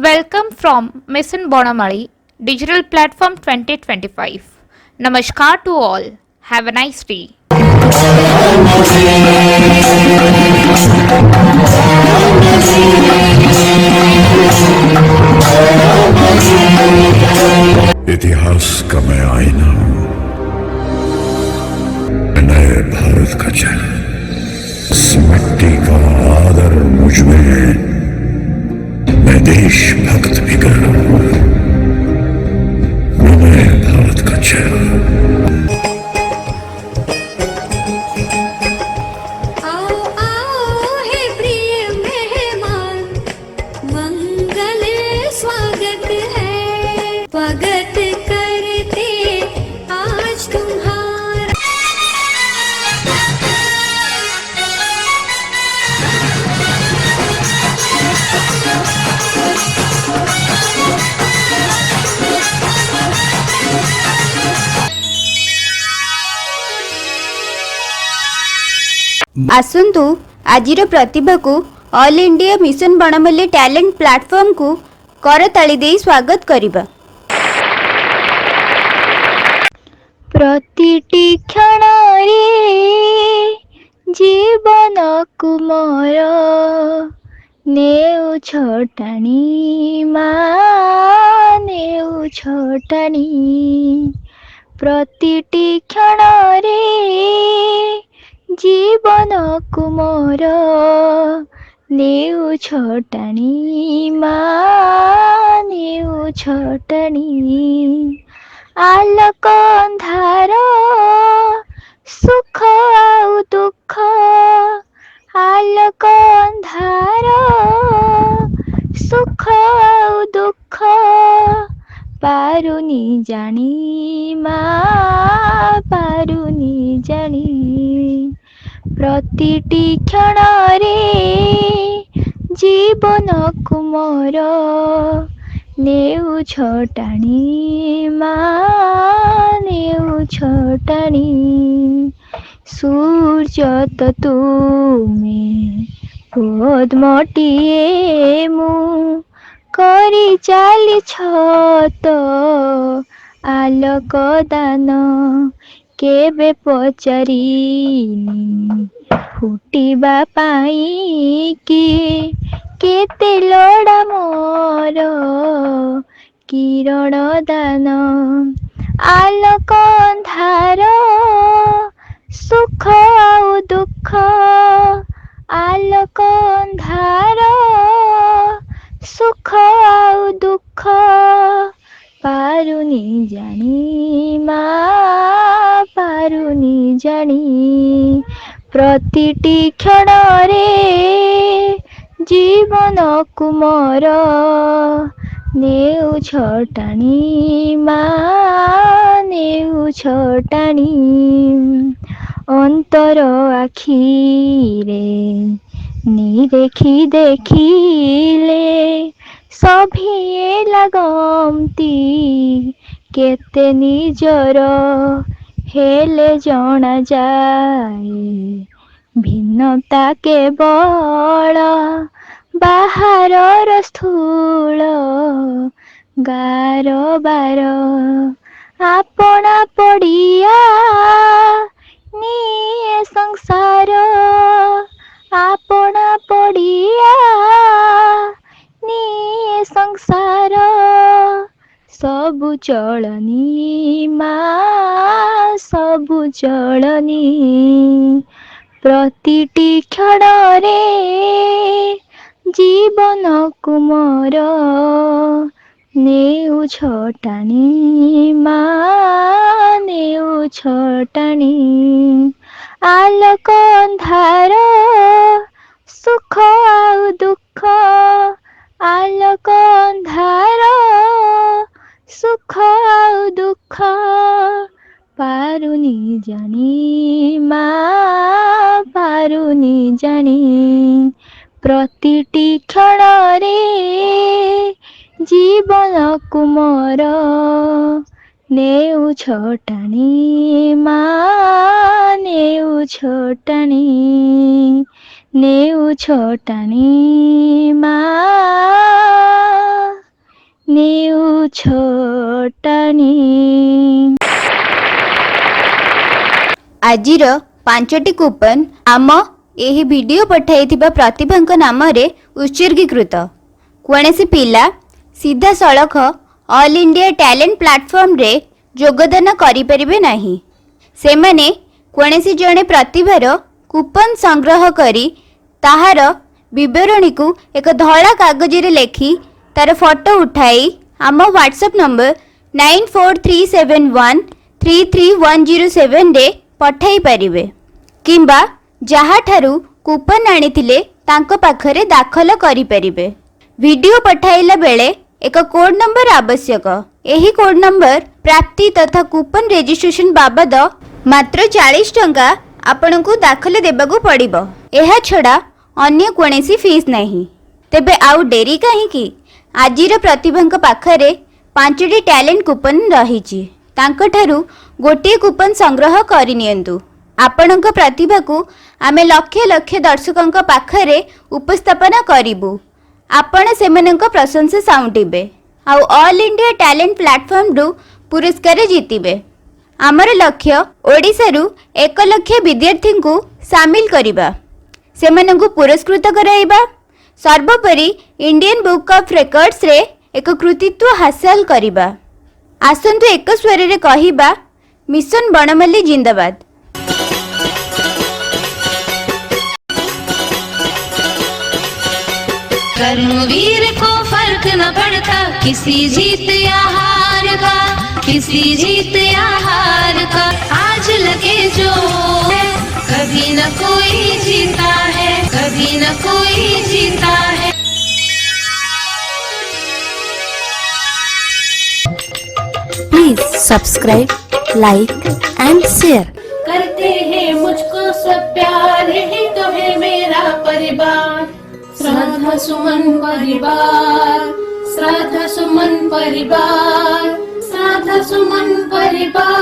Welcome from Mission Bonamali Digital Platform 2025. Namaskar to all. Have a nice day. इतिहास का मैं आईना हूं, नए भारत का चेहरा। इस मिट्टी का आदर मुझ में है, मैं देशभक्त भी कर रहा हूं। नए भारत का चेहरा। स्वागत करते आज तुम्हारा। आसंतु आजिर प्रतिभा को ऑल इंडिया मिशन बणमल्ली टैलेंट प्लेटफॉर्म को करताली दे स्वागत करिबा। प्रतिटी क्षण रे जीवन कुमार नेउ छटाणी माँ नेउ छटाणी। प्रतिटी क्षण रे जीवन कुमार नेउ छटाणी माँ नेउ छटाणी। आलोक अंधार सुख आउ दुख आलोक अंधार सुख आउ दुख पारुनी जानी माँ पारुनी जानी। प्रतिटी क्षण रे जीवन कुमार नेउ छटाणी माँ नेउ छटाणी। सूर्य तो तुमे पद्मटिए मु करी चाली छत आलोक दान केबे पचारिनी फुटिबा पाई कि केते लोड़ा मोर किरण दान। आलोक अंधार सुख आउ दुख आलोक अंधार सुख आउ दुख पारुनी जानी माँ पारुनी जानी। प्रतिटी क्षण रे जीवन कुमार नेउ छटाणी माँ नेउ छटाणी। अंतर आखिरे निदेखी देखिले सभिए लगमती केते निजर हेले जना जाए भिन्नता केवल बाहर स्थूल गारबार। आपना पड़िया निये संसार आपना पड़िया निये संसार। सबु चलनी माँ सबु चलनी। प्रतिटी क्षण रे जीवन कुमार नेउ छटाणी माँ नेउ छटाणी। आलोक अंधार सुख आउ दुख आलोक अंधार सुख आउ दुख पारुनी जानी माँ पारुनी जानी। प्रतिटी क्षण रे जीवन कुमार नेउ छटाणी माँ नेउ छटाणी नेउ छटाणी माँ। ନେଉଛଟାଣି। ଆଜିର 5ଟି କୁପନ ଆମ ଏହି ଭିଡିଓ ପଠାଇଥିବା ପ୍ରତିଭାଙ୍କ ନାମରେ ଉତ୍ସର୍ଗୀକୃତ। କୌଣସି ପିଲା ସିଧାସଳଖ ଅଲ୍ ଇଣ୍ଡିଆ ଟ୍ୟାଲେଣ୍ଟ ପ୍ଲାଟଫର୍ମରେ ଯୋଗଦାନ କରିପାରିବେ ନାହିଁ। ସେମାନେ କୌଣସି ଜଣେ ପ୍ରତିଭାର କୁପନ ସଂଗ୍ରହ କରି ତାହାର ବିବରଣୀକୁ ଏକ ଧଳା କାଗଜରେ ଲେଖି ତାର ଫଟୋ ଉଠାଇ ଆମ ହ୍ୱାଟ୍ସଆପ୍ ନମ୍ବର 9437133107ରେ ପଠାଇ ପାରିବେ କିମ୍ବା ଯାହାଠାରୁ କୁପନ ଆଣିଥିଲେ ତାଙ୍କ ପାଖରେ ଦାଖଲ କରିପାରିବେ। ଭିଡିଓ ପଠାଇଲା ବେଳେ ଏକ କୋଡ୍ ନମ୍ବର ଆବଶ୍ୟକ। ଏହି କୋଡ୍ ନମ୍ବର ପ୍ରାପ୍ତି ତଥା କୁପନ ରେଜିଷ୍ଟ୍ରେସନ ବାବଦ ମାତ୍ର 40 ଟଙ୍କା ଆପଣଙ୍କୁ ଦାଖଲ ଦେବାକୁ ପଡ଼ିବ। ଏହା ଛଡ଼ା ଅନ୍ୟ କୌଣସି ଫିସ୍ ନାହିଁ। ତେବେ ଆଉ ଡେରି କାହିଁକି? ଆଜିର ପ୍ରତିଭାଙ୍କ ପାଖରେ 5ଟି ଟ୍ୟାଲେଣ୍ଟ କୁପନ ରହିଛି। ତାଙ୍କଠାରୁ ଗୋଟିଏ କୁପନ ସଂଗ୍ରହ କରିନିଅନ୍ତୁ। ଆପଣଙ୍କ ପ୍ରତିଭାକୁ ଆମେ ଲକ୍ଷ ଲକ୍ଷ ଦର୍ଶକଙ୍କ ପାଖରେ ଉପସ୍ଥାପନ କରିବୁ। ଆପଣ ସେମାନଙ୍କ ପ୍ରଶଂସା ସାଉଁଟିବେ ଆଉ ଅଲ୍ ଇଣ୍ଡିଆ ଟ୍ୟାଲେଣ୍ଟ ପ୍ଲାଟଫର୍ମରୁ ପୁରସ୍କାର ଜିତିବେ। ଆମର ଲକ୍ଷ୍ୟ ଓଡ଼ିଶାରୁ 1 ଲକ୍ଷ ବିଦ୍ୟାର୍ଥୀଙ୍କୁ ସାମିଲ କରିବା, ସେମାନଙ୍କୁ ପୁରସ୍କୃତ କରାଇବା, ସର୍ବୋପରି ଇଣ୍ଡିଆନ୍ ବୁକ୍ ଅଫ୍ ରେକର୍ଡସରେ ଏକ କୃତିତ୍ୱ ହାସଲ କରିବା। ଆସନ୍ତୁ ଏକ ସ୍ୱରରେ କହିବା, ମିଶନ ବଣମାଲି ଜିନ୍ଦାବାଦ। कर्मवीर को फर्क न पड़ता किसी जीत या हार का, किसी जीत या हार का। आज लगे जो है कभी न कोई जीता है, कभी न कोई जीता है। Please subscribe, like and share. करते हैं मुझको सब प्यार है तुम्हें मेरा परिवार। श्रद्धा सुमन परिवार, श्रद्धा सुमन परिवार, श्रद्धा सुमन परिवार।